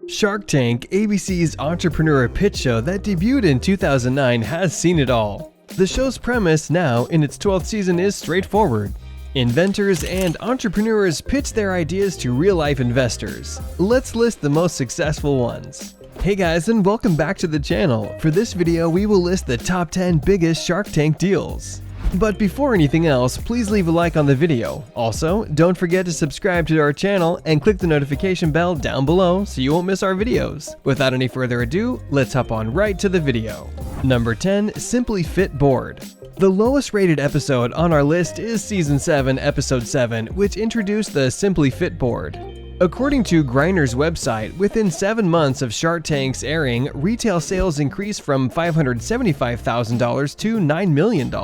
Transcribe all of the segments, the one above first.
Shark Tank, ABC's entrepreneur pitch show that debuted in 2009, has seen it all. The show's premise now, in its 12th season, is straightforward. Inventors and entrepreneurs pitch their ideas to real-life investors. Let's list the most successful ones. Hey guys, and welcome back to the channel. For this video, we will list the top 10 biggest Shark Tank deals. But before anything else, please leave a like on the video. Also, don't forget to subscribe to our channel and click the notification bell down below so you won't miss our videos. Without any further ado, let's hop on right to the video. Number 10. Simply Fit Board. The lowest rated episode on our list is Season 7, Episode 7, which introduced the Simply Fit Board. According to Griner's website, within 7 months of Shark Tank's airing, retail sales increased from $575,000 to $9 million.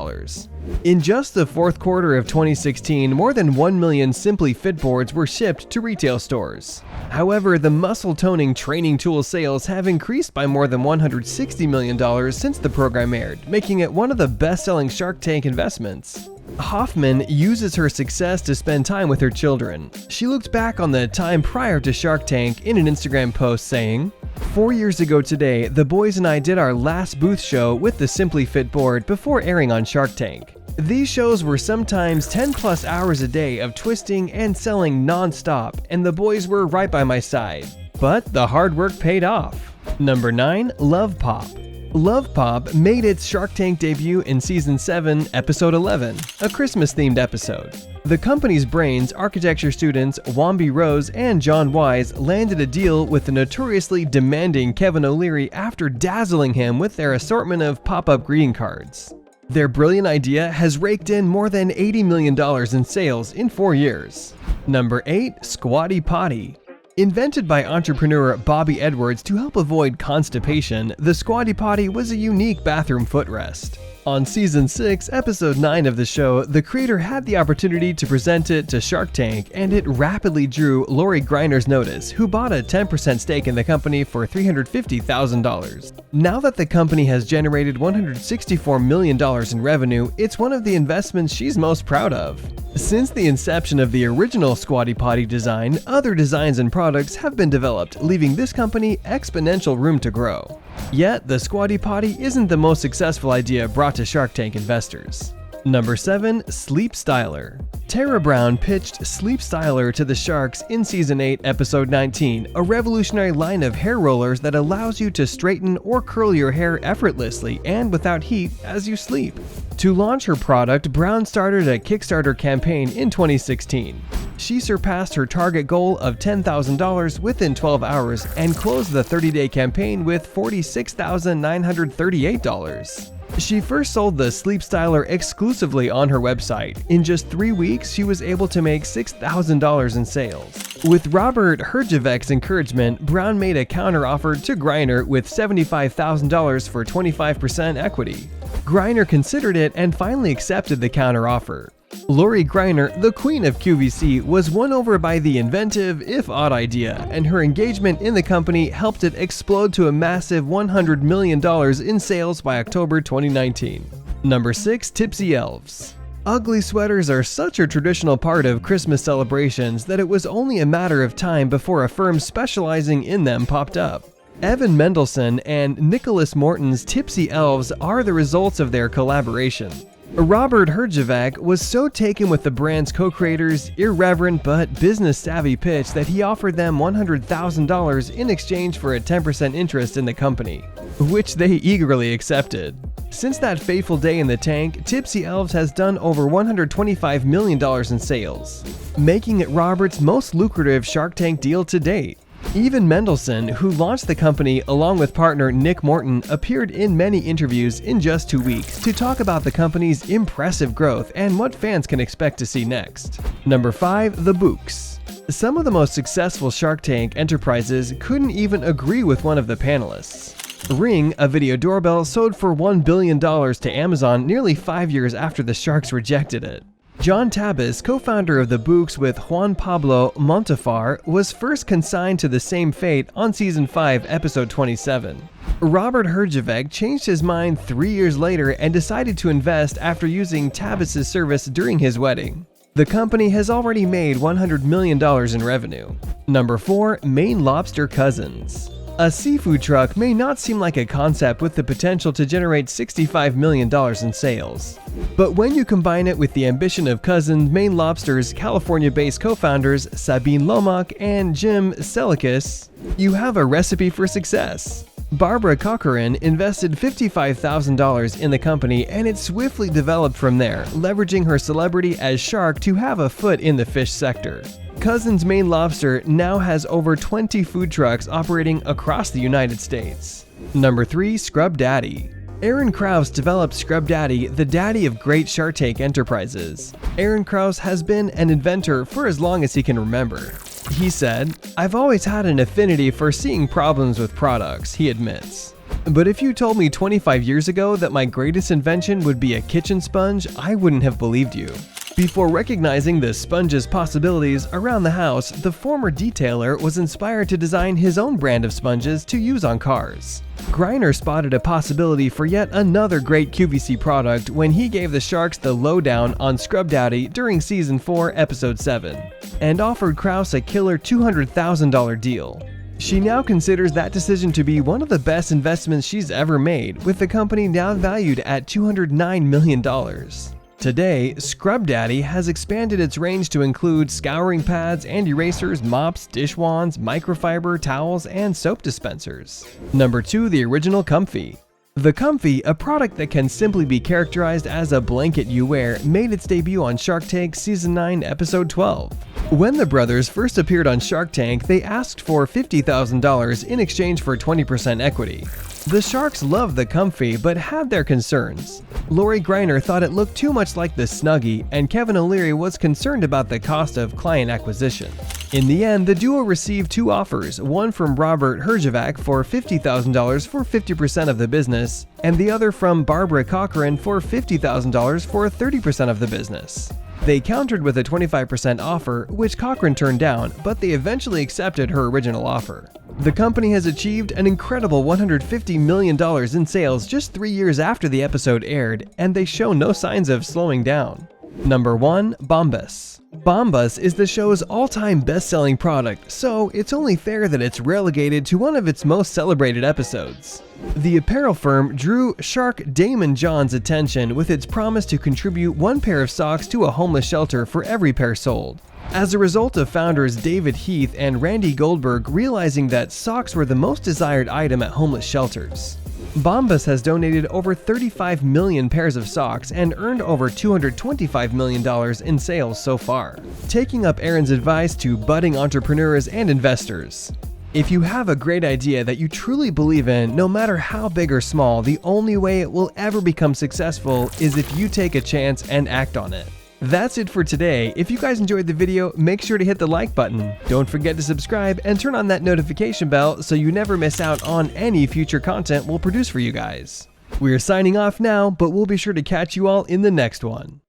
In just the fourth quarter of 2016, more than 1 million Simply Fit boards were shipped to retail stores. However, the muscle toning training tool sales have increased by more than $160 million since the program aired, making it one of the best-selling Shark Tank investments. Hoffman uses her success to spend time with her children. She looked back on the time prior to Shark Tank in an Instagram post saying, "4 years ago today, the boys and I did our last booth show with the Simply Fit board before airing on Shark Tank. These shows were sometimes 10+ hours a day of twisting and selling non-stop, and the boys were right by my side. But the hard work paid off." Number 9. Love Pop. Love Pop made its Shark Tank debut in Season 7, Episode 11, a Christmas-themed episode. The company's brains, architecture students Wambi Rose and John Wise, landed a deal with the notoriously demanding Kevin O'Leary after dazzling him with their assortment of pop-up greeting cards. Their brilliant idea has raked in more than $80 million in sales in 4 years. Number 8. Squatty Potty. Invented by entrepreneur Bobby Edwards to help avoid constipation, the Squatty Potty was a unique bathroom footrest. On Season 6, Episode 9 of the show, the creator had the opportunity to present it to Shark Tank, and it rapidly drew Lori Griner's notice, who bought a 10% stake in the company for $350,000. Now that the company has generated $164 million in revenue, it's one of the investments she's most proud of. Since the inception of the original Squatty Potty design, other designs and products have been developed, leaving this company exponential room to grow. Yet, the Squatty Potty isn't the most successful idea brought to Shark Tank investors. Number 7. Sleep Styler. Tara Brown pitched Sleep Styler to the Sharks in Season 8, Episode 19, a revolutionary line of hair rollers that allows you to straighten or curl your hair effortlessly and without heat as you sleep. To launch her product, Brown started a Kickstarter campaign in 2016. She surpassed her target goal of $10,000 within 12 hours and closed the 30-day campaign with $46,938. She first sold the Sleep Styler exclusively on her website. In just 3 weeks, she was able to make $6,000 in sales. With Robert Herjavec's encouragement, Brown made a counteroffer to Griner with $75,000 for 25% equity. Griner considered it and finally accepted the counteroffer. Lori Griner, the queen of QVC, was won over by the inventive, if odd idea, and her engagement in the company helped it explode to a massive $100 million in sales by October 2019. Number 6. Tipsy Elves. Ugly sweaters are such a traditional part of Christmas celebrations that it was only a matter of time before a firm specializing in them popped up. Evan Mendelsohn and Nicholas Morton's Tipsy Elves are the results of their collaboration. Robert Herjavec was so taken with the brand's co-creators' irreverent but business-savvy pitch that he offered them $100,000 in exchange for a 10% interest in the company, which they eagerly accepted. Since that fateful day in the tank, Tipsy Elves has done over $125 million in sales, making it Robert's most lucrative Shark Tank deal to date. Even Mendelsohn, who launched the company along with partner Nick Morton, appeared in many interviews in just 2 weeks to talk about the company's impressive growth and what fans can expect to see next. Number 5. The Books. Some of the most successful Shark Tank enterprises couldn't even agree with one of the panelists. Ring, a video doorbell, sold for $1 billion to Amazon nearly 5 years after the Sharks rejected it. John Tabas, co-founder of the Books with Juan Pablo Montefar, was first consigned to the same fate on Season 5, Episode 27. Robert Herjavec changed his mind 3 years later and decided to invest after using Tabas's service during his wedding. The company has already made $100 million in revenue. Number 4. Maine Lobster Cousins. A seafood truck may not seem like a concept with the potential to generate $65 million in sales. But when you combine it with the ambition of Cousins Maine Lobster's California-based co-founders Sabine Lomack and Jim Selikus, you have a recipe for success. Barbara Cochran invested $55,000 in the company and it swiftly developed from there, leveraging her celebrity as Shark to have a foot in the fish sector. Cousins Maine Lobster now has over 20 food trucks operating across the United States. Number 3. Scrub Daddy. Aaron Krause developed Scrub Daddy, the daddy of great Shark Tank enterprises. Aaron Krause has been an inventor for as long as he can remember. He said, "I've always had an affinity for seeing problems with products," he admits. "But if you told me 25 years ago that my greatest invention would be a kitchen sponge, I wouldn't have believed you." Before recognizing the sponge's possibilities around the house, the former detailer was inspired to design his own brand of sponges to use on cars. Greiner spotted a possibility for yet another great QVC product when he gave the Sharks the lowdown on Scrub Daddy during Season 4, Episode 7, and offered Krause a killer $200,000 deal. She now considers that decision to be one of the best investments she's ever made, with the company now valued at $209 million. Today, Scrub Daddy has expanded its range to include scouring pads and erasers, mops, dishwands, microfiber, towels, and soap dispensers. Number 2. The Original Comfy. The Comfy, a product that can simply be characterized as a blanket you wear, made its debut on Shark Tank Season 9, Episode 12. When the brothers first appeared on Shark Tank, they asked for $50,000 in exchange for 20% equity. The Sharks loved the Comfy but had their concerns. Lori Greiner thought it looked too much like the Snuggie, and Kevin O'Leary was concerned about the cost of client acquisition. In the end, the duo received 2 offers, one from Robert Herjavec for $50,000 for 50% of the business, and the other from Barbara Cochran for $50,000 for 30% of the business. They countered with a 25% offer, which Cochran turned down, but they eventually accepted her original offer. The company has achieved an incredible $150 million in sales just 3 years after the episode aired, and they show no signs of slowing down. Number 1. Bombus. Bombus is the show's all-time best-selling product, so it's only fair that it's relegated to one of its most celebrated episodes. The apparel firm drew shark Damon John's attention with its promise to contribute 1 pair of socks to a homeless shelter for every pair sold. As a result of founders David Heath and Randy Goldberg realizing that socks were the most desired item at homeless shelters, Bombus has donated over 35 million pairs of socks and earned over $225 million in sales so far, taking up Aaron's advice to budding entrepreneurs and investors. If you have a great idea that you truly believe in, no matter how big or small, the only way it will ever become successful is if you take a chance and act on it. That's it for today. If you guys enjoyed the video, make sure to hit the like button. Don't forget to subscribe and turn on that notification bell so you never miss out on any future content we'll produce for you guys. We're signing off now, but we'll be sure to catch you all in the next one.